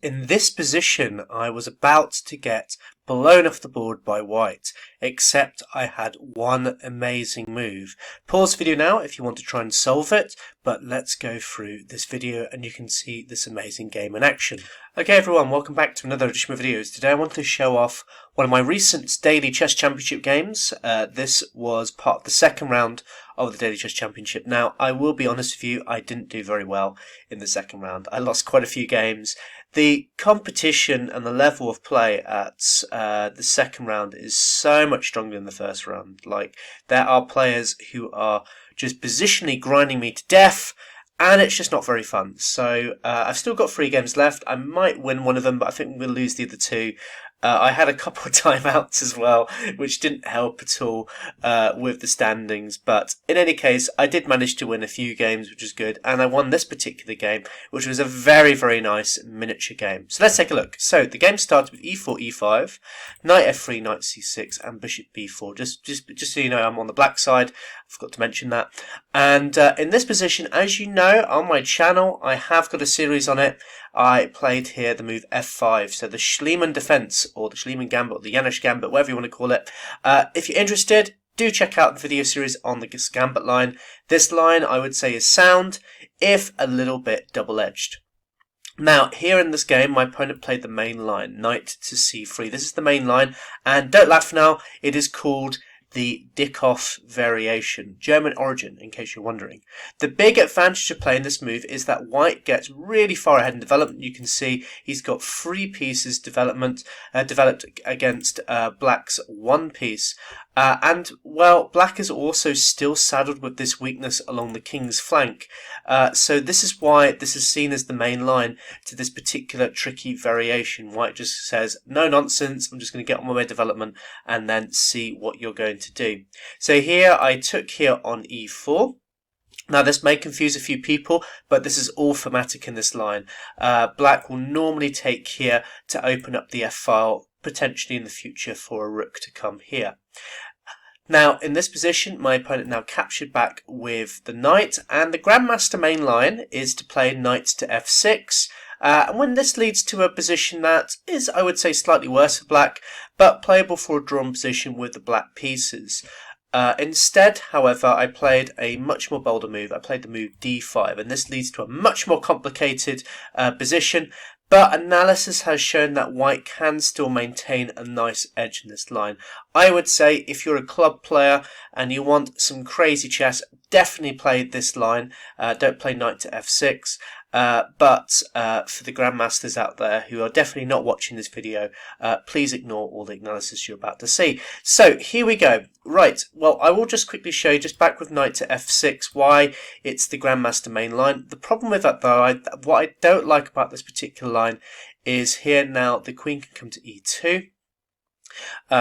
In this position, I was about to get blown off the board by white, except I had one amazing move. Pause the video now if you want to try and solve it, but let's go through this video and you can see this amazing game in action. Okay everyone, welcome back to another edition of videos. Today I want to show off one of my recent Daily Chess Championship games. This was part of the second round of the Daily Chess Championship. Now, I will be honest with you, I didn't do very well in the second round. I lost quite a few games. The competition and the level of play at the second round is so much stronger than the first round. Like, there are players who are just positionally grinding me to death, and it's just not very fun. So I've still got 3 games left. I might win one of them, but I think we'll lose the other 2. I had a couple of timeouts as well, which didn't help at all with the standings. But in any case, I did manage to win a few games, which is good. And I won this particular game, which was a very, very nice miniature game. So let's take a look. So the game started with e4, e5, knight f3, knight c6, and bishop b4. Just so you know, I'm on the black side. I forgot to mention that. And in this position, as you know, on my channel, I have got a series on it. I played here the move f5, so the Schliemann Defense, or the Schliemann Gambit, or the Janusz Gambit, whatever you want to call it. If you're interested, do check out the video series on the Gambit line. This line, I would say, is sound, if a little bit double-edged. Now, here in this game, my opponent played the main line, knight to c3. This is the main line, and don't laugh now, it is called the Dyckhoff variation, German origin, in case you're wondering. The big advantage of playing this move is that white gets really far ahead in development. You can see he's got 3 pieces developed against black's 1 piece. And, well, black is also still saddled with this weakness along the king's flank. So this is why this is seen as the main line to this particular tricky variation. White just says, no nonsense, I'm just going to get on my way development and then see what you're going to do. So here I took here on e4. Now this may confuse a few people, but this is all thematic in this line. Black will normally take here to open up the f-file, potentially in the future for a rook to come here. Now, in this position, my opponent now captured back with the knight, and the Grandmaster main line is to play knight to f6. And when this leads to a position that is, I would say, slightly worse for black, but playable for a drawn position with the black pieces. Instead, however, I played a much more bolder move. I played the move d5, and this leads to a much more complicated position. But analysis has shown that white can still maintain a nice edge in this line. I would say if you're a club player and you want some crazy chess, definitely play this line. Don't play knight to f6. But for the grandmasters out there who are definitely not watching this video, please ignore all the analysis you're about to see. So here we go. Right, well, I will just quickly show you, just back with knight to f6, why it's the grandmaster main line. The problem with that, though, what I don't like about this particular line is here now the queen can come to e2.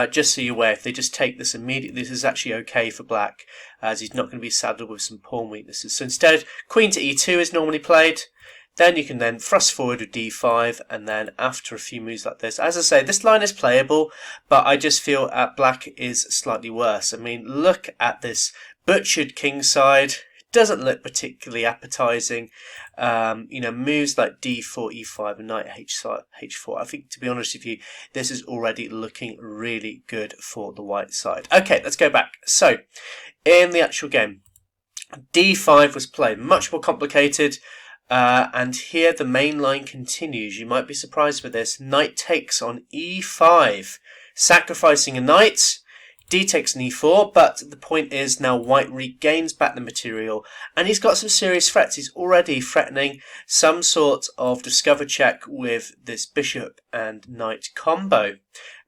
Just so you're aware, if they just take this immediately, this is actually okay for black, as he's not going to be saddled with some pawn weaknesses. So instead, queen to e2 is normally played. Then you can then thrust forward with d5, and then after a few moves like this, as I say, this line is playable, but I just feel black is slightly worse. I mean, look at this butchered kingside. Doesn't look particularly appetizing. You know, moves like d4, e5, and knight h4. I think, to be honest with you, this is already looking really good for the white side. Okay, let's go back. So, in the actual game, d5 was played, much more complicated. And here the main line continues. You might be surprised with this. Knight takes on e5, sacrificing a knight. D takes an e4, but the point is now white regains back the material, and he's got some serious threats. He's already threatening some sort of discover check with this bishop and knight combo.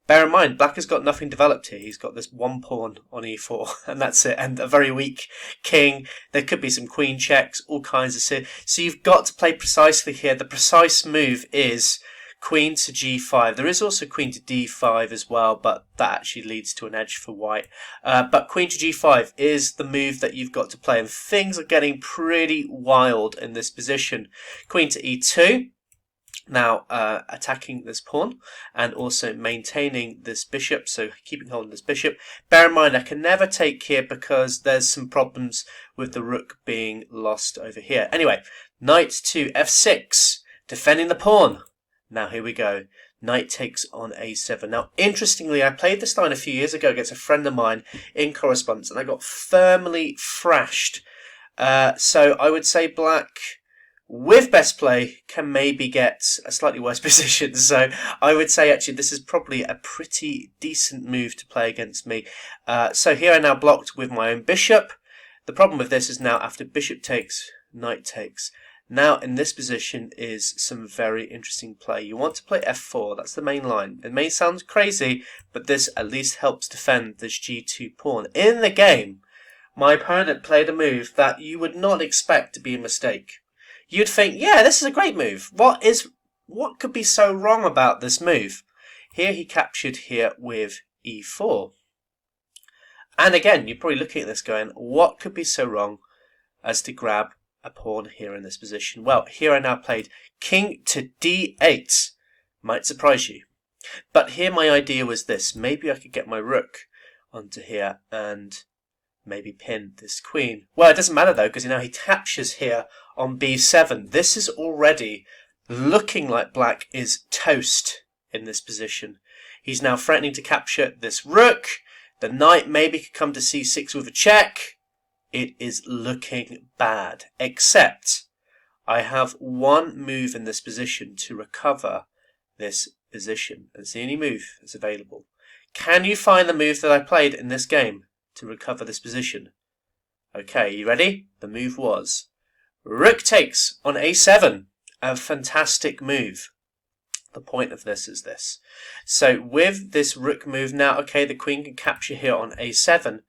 Bear in mind, black has got nothing developed here. He's got this 1 pawn on e4, and that's it, and a very weak king. There could be some queen checks, all kinds of shit. So you've got to play precisely here. The precise move is queen to g5. There is also queen to d5 as well, but that actually leads to an edge for white. But queen to g5 is the move that you've got to play, and things are getting pretty wild in this position. Queen to e2. Now attacking this pawn and also maintaining this bishop, so keeping hold of this bishop. Bear in mind, I can never take here because there's some problems with the rook being lost over here. Anyway, knight to f6, defending the pawn. Now here we go. Knight takes on a7. Now, interestingly, I played this line a few years ago against a friend of mine in correspondence, and I got firmly thrashed. So I would say black, with best play, can maybe get a slightly worse position. So I would say actually this is probably a pretty decent move to play against me. So here I now blocked with my own bishop. The problem with this is now after bishop takes, knight takes. Now in this position is some very interesting play. You want to play f4, that's the main line. It may sound crazy, but this at least helps defend this g2 pawn. In the game, my opponent played a move that you would not expect to be a mistake. You'd think, yeah, this is a great move. What could be so wrong about this move? Here he captured here with e4. And again, you're probably looking at this going, what could be so wrong as to grab a pawn here in this position? Well, here I now played king to d8. Might surprise you. But here my idea was this. Maybe I could get my rook onto here and maybe pin this queen. Well, it doesn't matter though, because now he captures here on b7. This is already looking like black is toast in this position. He's now threatening to capture this rook. The knight maybe could come to c6 with a check. It is looking bad, except I have one move in this position to recover this position. It's the only move that's available. Can you find the move that I played in this game to recover this position? Okay, you ready? The move was rook takes on a7. A fantastic move. The point of this is this. So with this rook move now, okay, the queen can capture here on a7.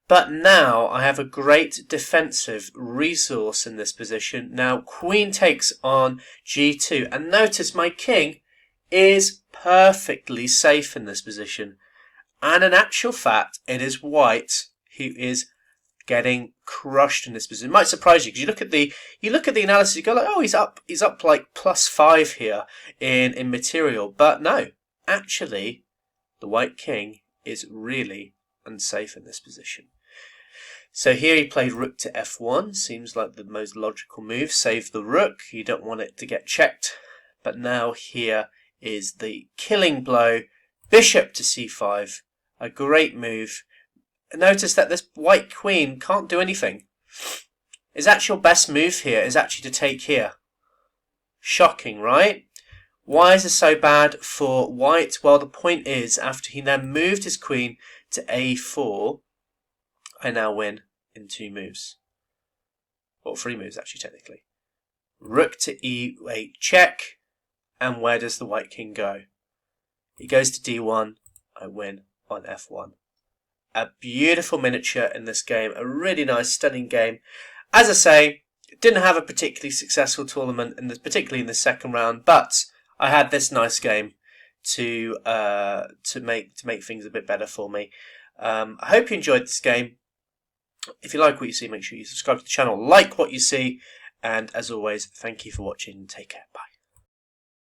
But now I have a great defensive resource in this position. Now queen takes on g2. And notice my king is perfectly safe in this position. And in actual fact, it is white who is getting crushed in this position. It might surprise you because you look at the analysis, you go like, oh, he's up like +5 here in material. But no, actually, the white king is really unsafe in this position. So here he played rook to f1. Seems like the most logical move. Save the rook. You don't want it to get checked. But now here is the killing blow. Bishop to c5. A great move. Notice that this white queen can't do anything. His actual best move here is actually to take here. Shocking, right? Why is this so bad for white? Well, the point is, after he then moved his queen to a4, I now win in 2 moves. Or 3 moves, actually, technically. Rook to e8 check. And where does the white king go? He goes to d1. I win on f1. A beautiful miniature in this game. A really nice, stunning game. As I say, didn't have a particularly successful tournament, particularly in the second round, but I had this nice game to make things a bit better for me. I hope you enjoyed this game. If you like what you see, make sure you subscribe to the channel, like what you see, and as always, thank you for watching. Take care. Bye.